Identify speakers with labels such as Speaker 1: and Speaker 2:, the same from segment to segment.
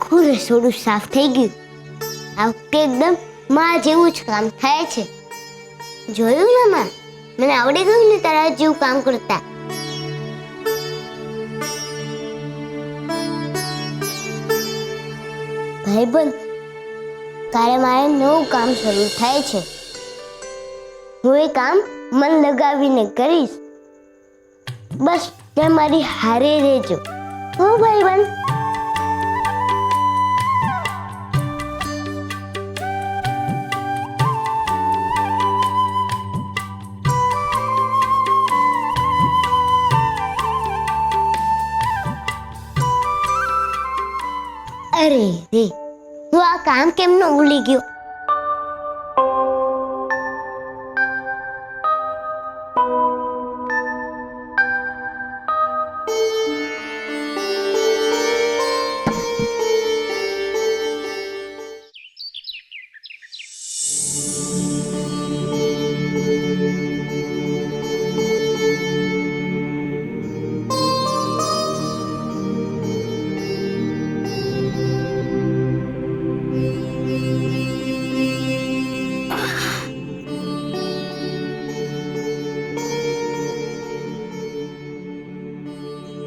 Speaker 1: આખું રસોડું સાફ થઈ ગયું. આ વખતે એકદમ માં જેવું જ કામ થાય છે. જોયું ને માં, મને આવડી ગયું ને તારા જેવું કામ કરતા. ભાઈબંધ, કાલે મારે નવું કામ શરૂ થાય છે. હું એ કામ મન લગાવીને કરીશ. બસ તે મારી હારે રહેજો હો ભાઈબંધ. અરે રે, હું આ કામ કેમ ન ભૂલી ગયો.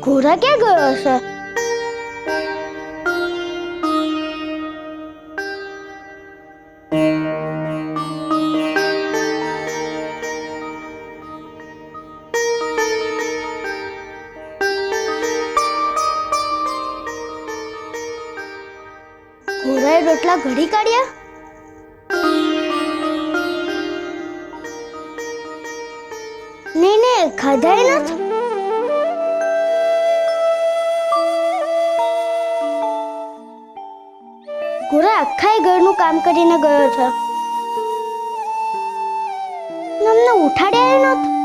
Speaker 1: ઘોડા ક્યાં ગયો છે? ઘોડાએ રોટલા ઘડી કાઢ્યા? નહીં, ખાધાય નથી. ઘોડા આખા ઘરનું કામ કરીને ગયો છે. અમને ઉઠાડ્યા નથી.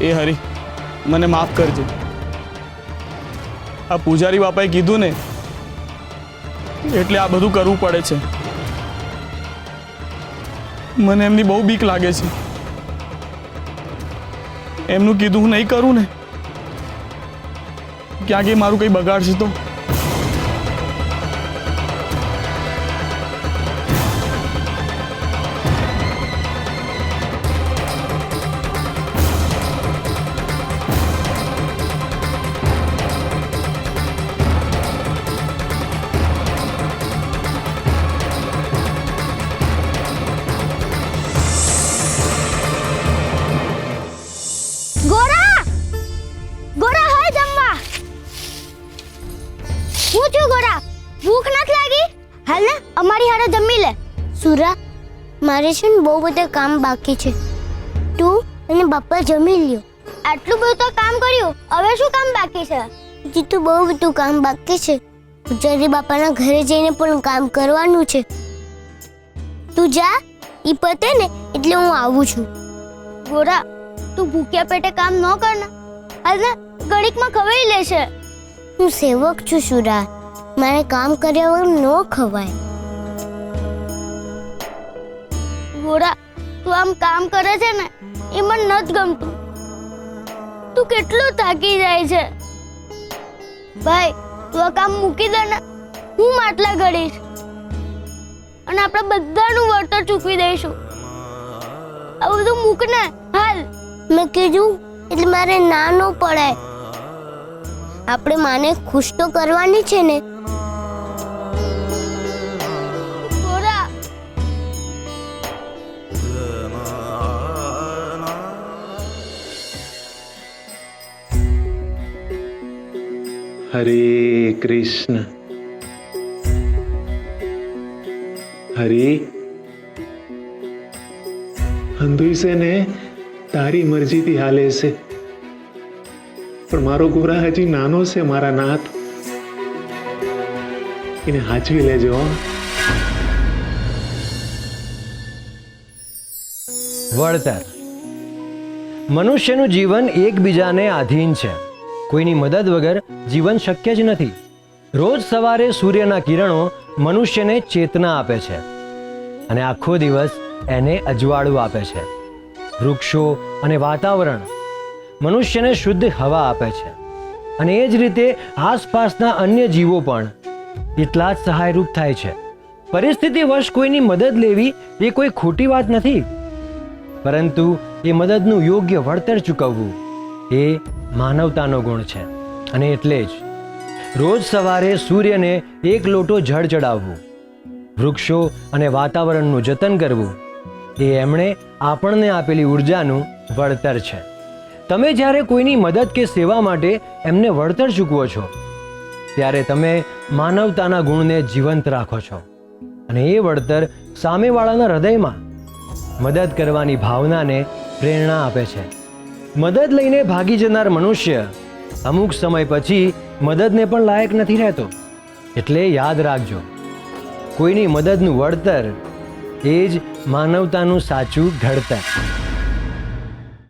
Speaker 2: એ હરી, મને માફ કરજે. આ પૂજારી બાપાએ કીધું ને એટલે આ બધું કરવું પડે છે. મને એમની બહુ બીક લાગે છે. એમનું કીધું હું નહીં કરું ને, ક્યાંક એ મારું કંઈ બગાડશે તો.
Speaker 1: અમારી હારે જમી લે. સુરા, મારે છે ને બહુ બધા કામ બાકી છે. તું અને બાપા જમી લ્યો. આટલું બધું તો કામ કર્યું, હવે શું કામ બાકી છે? હજી તો બહુ બધું કામ બાકી છે. પૂજારી બાપાના ઘરે જઈને પણ કામ કરવાનું છે. તું જા, ઈ પતે ને એટલે હું આવું છું. ગોરા, તું ભૂખ્યા પેટે કામ ન કરના. હાલ ઘડીકમાં ખવાઈ લેશે. હું સેવક છું સુરા, મારે કામ કર્યા વગર ન ખવાય. ગોરા, તું આમ કામ કરે છે ને એ મને નથી ગમતું. તું કેટલું થાકી જાય છે. ભાઈ, તું આ કામ મૂકી દે ને, હું માટલા ઘડીશ અને આપણે બધાનું વળતર ચૂકવી દઈશું. આ બધું મૂક ને હાલ. મેં કીધું એટલે મારે ના ન પડાય. આપણે માને ખુશ તો કરવાની છે ને.
Speaker 3: હરે કૃષ્ણ. હરી, અંધુઈ છે ને તારી મરજીથી હાલે છે, પણ મારો ગોરા હજી નાનો છે મારા નાથ. એને હાચવી લેજો હો.
Speaker 4: વળતર. મનુષ્યનું જીવન એકબીજાને આધીન છે. કોઈની મદદ વગર જીવન શક્ય જ નથી. રોજ સવારે સૂર્યના કિરણો મનુષ્યને ચેતના આપે છે અને આખો દિવસ એને અજવાળું આપે છે. વૃક્ષો અને વાતાવરણ મનુષ્યને શુદ્ધ હવા આપે છે અને એ જ રીતે આસપાસના અન્ય જીવો પણ એટલા જ સહાયરૂપ થાય છે. પરિસ્થિતિવશ કોઈની મદદ લેવી એ કોઈ ખોટી વાત નથી, પરંતુ એ મદદનું યોગ્ય વળતર ચૂકવવું એ માનવતાનો ગુણ છે. અને એટલે જ રોજ સવારે સૂર્યને એક લોટો જળ ચડાવવું, વૃક્ષો અને વાતાવરણનું જતન કરવું એ એમણે આપણને આપેલી ઉર્જાનું વળતર છે. તમે જ્યારે કોઈની મદદ કે સેવા માટે એમને વળતર ચૂકવો છો ત્યારે તમે માનવતાના ગુણને જીવંત રાખો છો અને એ વળતર સામેવાળાના હૃદયમાં મદદ કરવાની ભાવનાને પ્રેરણા આપે છે. મદદ લઈને ભાગી જનાર મનુષ્ય અમુક સમય પછી મદદને પણ લાયક નથી રહેતો. એટલે યાદ રાખજો, કોઈની મદદનું વળતર એ જ માનવતાનું સાચું ઘડતર.